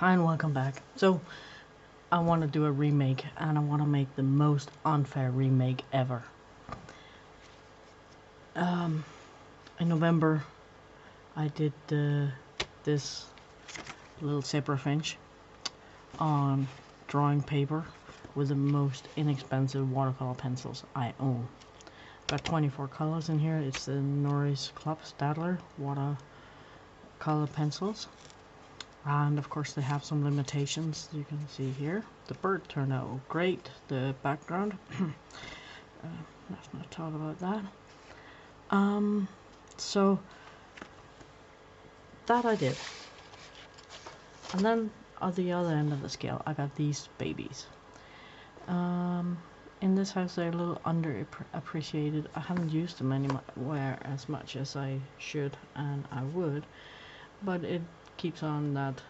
Hi and welcome back. So I want to do a remake, and I want to make the most unfair remake ever. In November I did this little zebra finch on drawing paper with the most inexpensive watercolor pencils I own. Got 24 colors in here. It's the Noris Club Staedtler watercolor pencils. And of course they have some limitations, you can see here. The bird turned out great, the background. Let's not talk about that. So that I did. And then at the other end of the scale I got these babies. In this house they're a little underappreciated. I haven't used them anywhere as much as I should and I would, but it keeps on that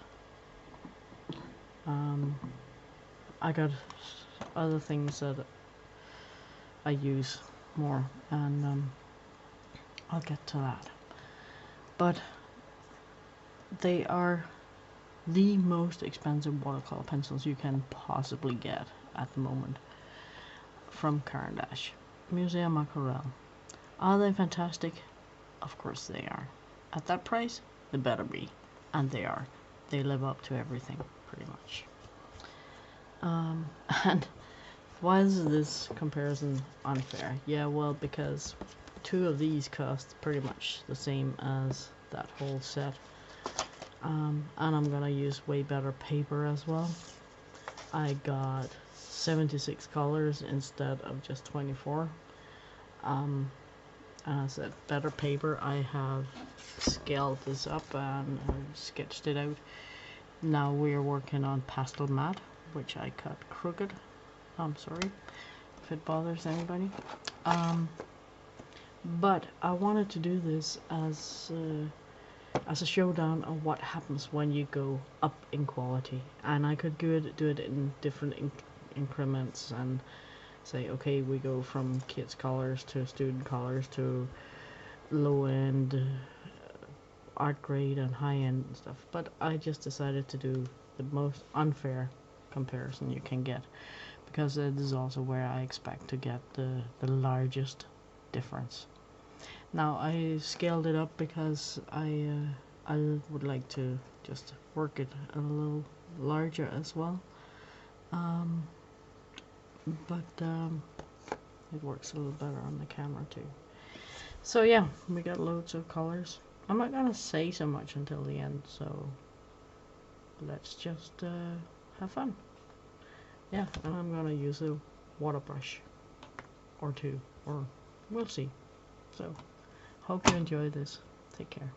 I got other things that I use more, and I'll get to that. But they are the most expensive watercolor pencils you can possibly get at the moment from Caran D'ashe. Museum Aquarelle. Are they fantastic? Of course they are. At that price, they better be. And they are. They live up to everything, pretty much. And why is this comparison unfair? Yeah, well, because two of these cost pretty much the same as that whole set. And I'm gonna use way better paper as well. I got 76 colors instead of just 24. As I said, better paper. I have scaled this up and sketched it out. Now we are working on pastelMat, which I cut crooked. I'm sorry if it bothers anybody. But I wanted to do this as a showdown of what happens when you go up in quality, and I could do it in different increments and say, okay, we go from kids colors to student colors to low end art grade and high end and stuff. But I just decided to do the most unfair comparison you can get, because this is also where I expect to get the largest difference. Now I scaled it up because I would like to just work it a little larger as well, but it works a little better on the camera too. So yeah, we got loads of colors. I'm not gonna say so much until the end, so let's just have fun. Yeah, and I'm gonna use a water brush or two, or we'll see. So hope you enjoy this. Take care.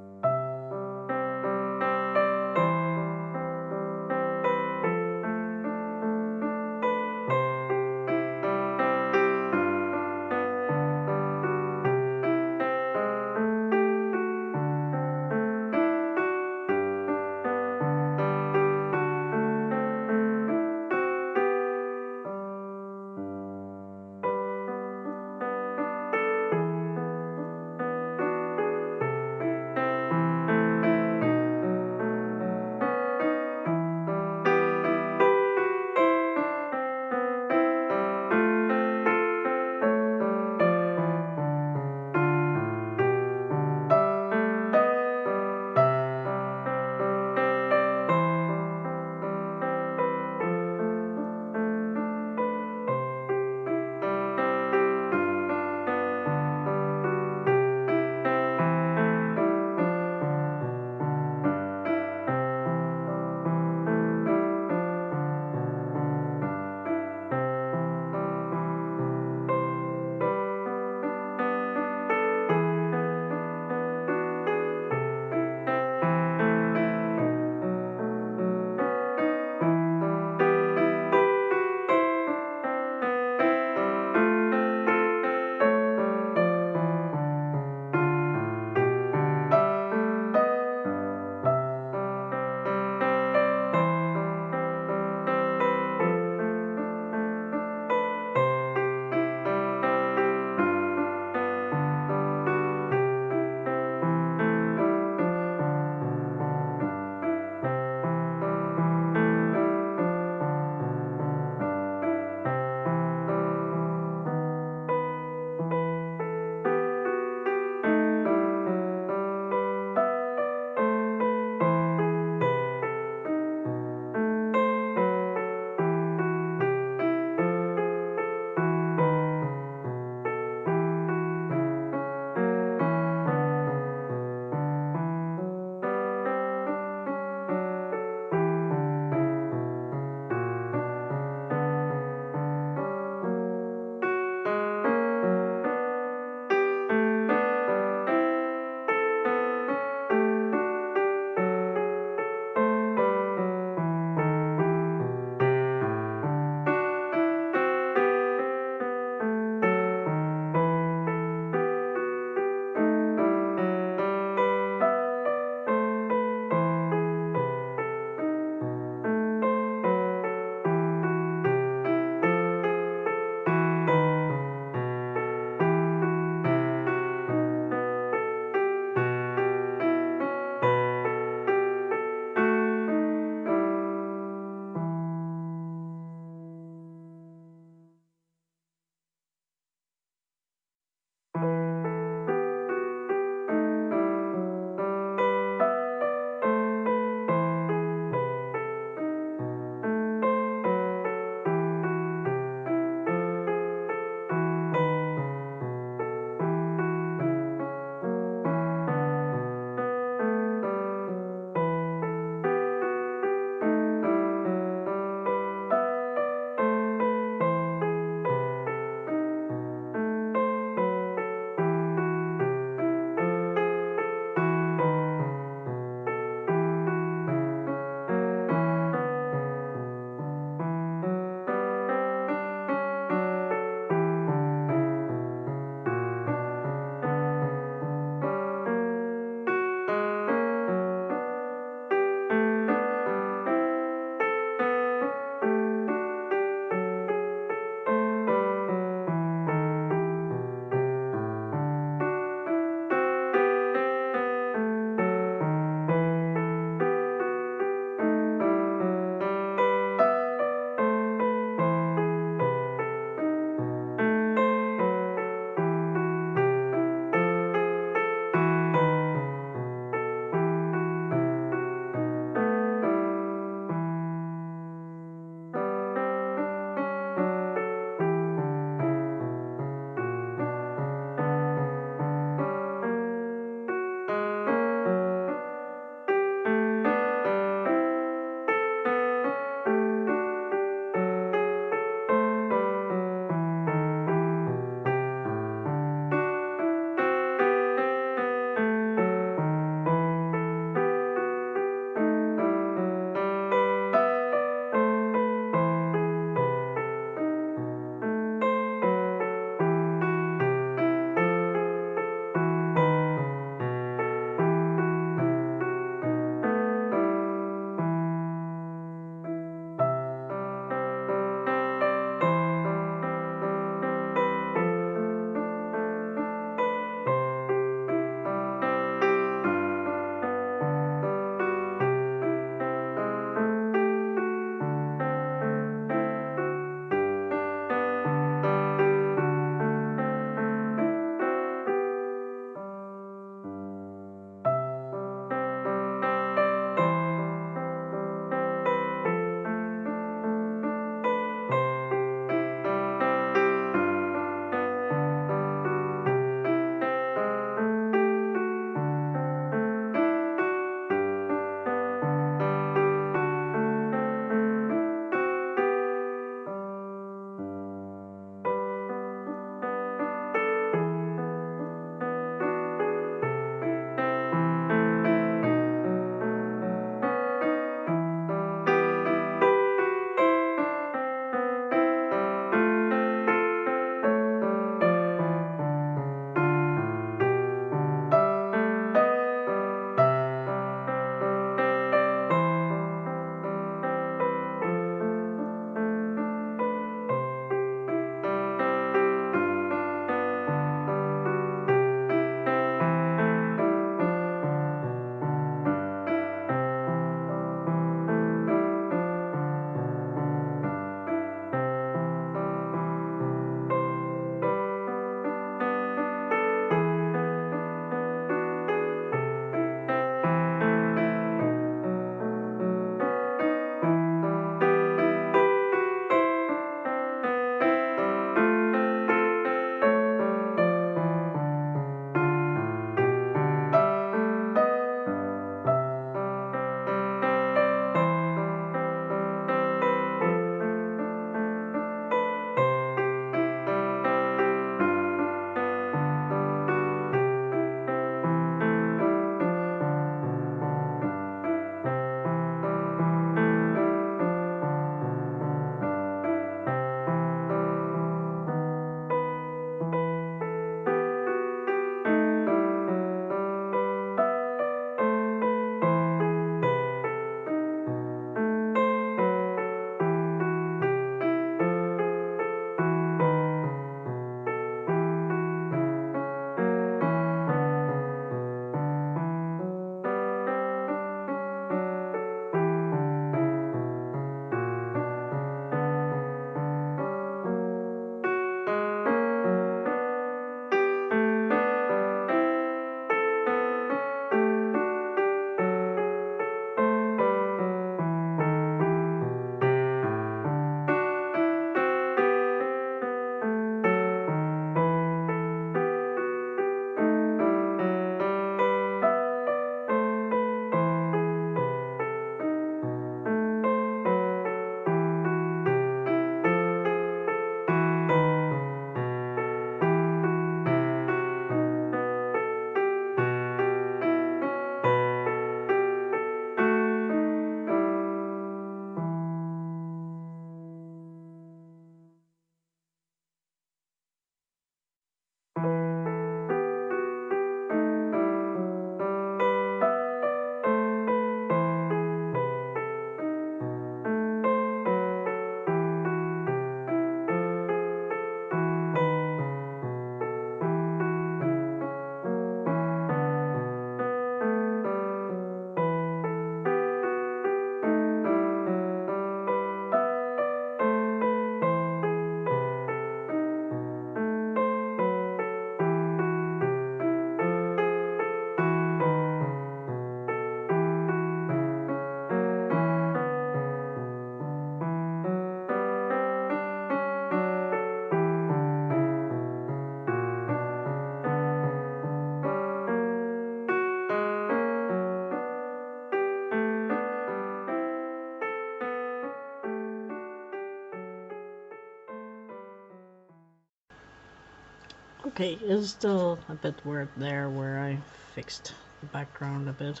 Okay, it's still a bit weird there where I fixed the background a bit,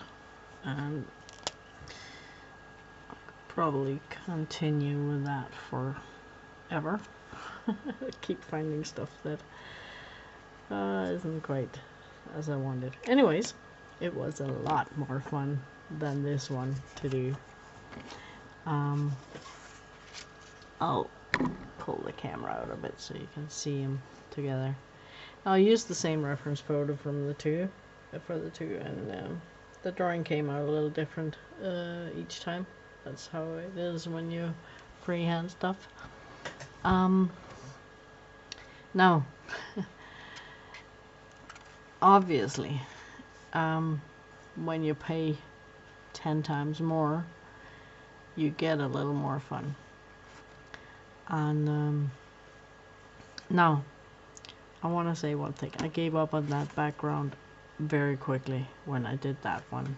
and I'll probably continue with that forever. Keep finding stuff that isn't quite as I wanted. Anyways, it was a lot more fun than this one to do. I'll pull the camera out a bit so you can see them together. I'll use the same reference photo from the two, and the drawing came out a little different each time. That's how it is when you freehand stuff. Now, obviously, when you pay 10 times more, you get a little more fun. And now, I want to say one thing. I gave up on that background very quickly when I did that one.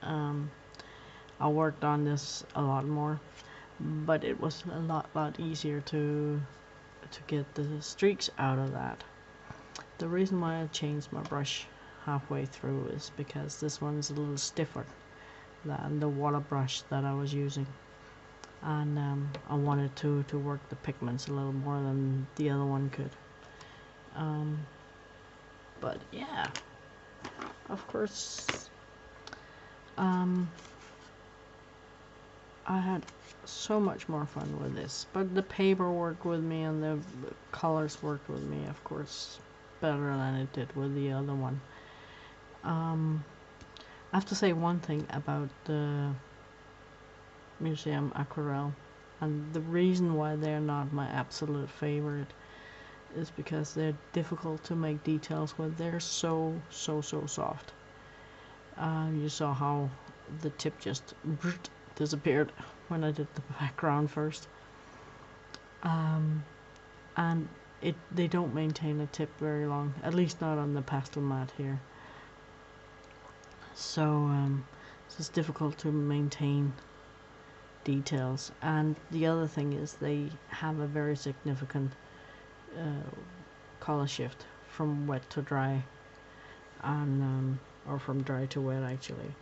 I worked on this a lot more, but it was a lot easier to get the streaks out of that. The reason why I changed my brush halfway through is because this one is a little stiffer than the water brush that I was using, and I wanted to work the pigments a little more than the other one could. But yeah, of course, I had so much more fun with this, but the paper worked with me and the colors worked with me, of course, better than it did with the other one. I have to say one thing about the Museum Aquarelle, and the reason why they're not my absolute favorite is because they're difficult to make details with. They're so soft. You saw how the tip just disappeared when I did the background first, and they don't maintain a tip very long, at least not on the pastelMat here. So it's difficult to maintain details. And the other thing is they have a very significant color shift from wet to dry, and or from dry to wet actually.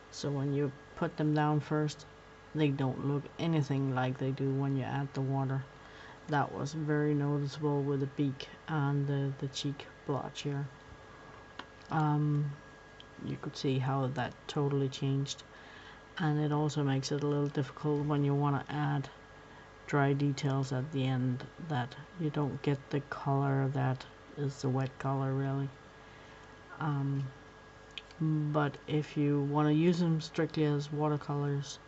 So when you put them down first, they don't look anything like they do when you add the water. That was very noticeable with the beak and the cheek blotch here. You could see how that totally changed, and it also makes it a little difficult when you want to add dry details at the end, that you don't get the color that is the wet color really. But if you want to use them strictly as watercolors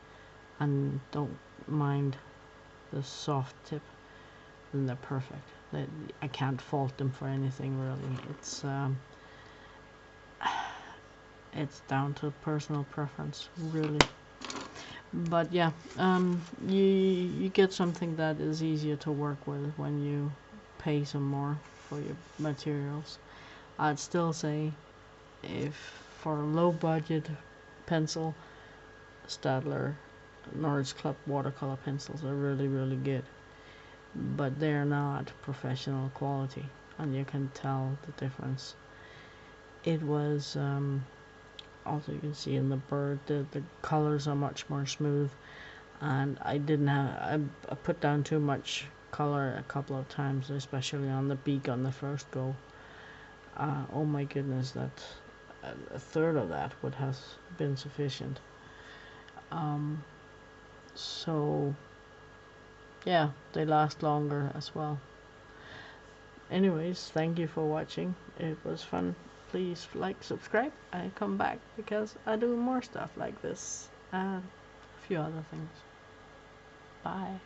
and don't mind the soft tip, then they're perfect. I can't fault them for anything really. It's down to personal preference really. But yeah, you get something that is easier to work with when you pay some more for your materials. I'd still say, if for a low budget pencil, Staedtler Noris Club watercolor pencils are really good, but they're not professional quality, and you can tell the difference. It was also, you can see in the bird the colors are much more smooth, and I put down too much color a couple of times, especially on the beak on the first go. Oh my goodness, that a third of that would have been sufficient. So yeah, they last longer as well. Anyways, thank you for watching. It was fun. Please like, subscribe. I come back because I do more stuff like this and a few other things. Bye.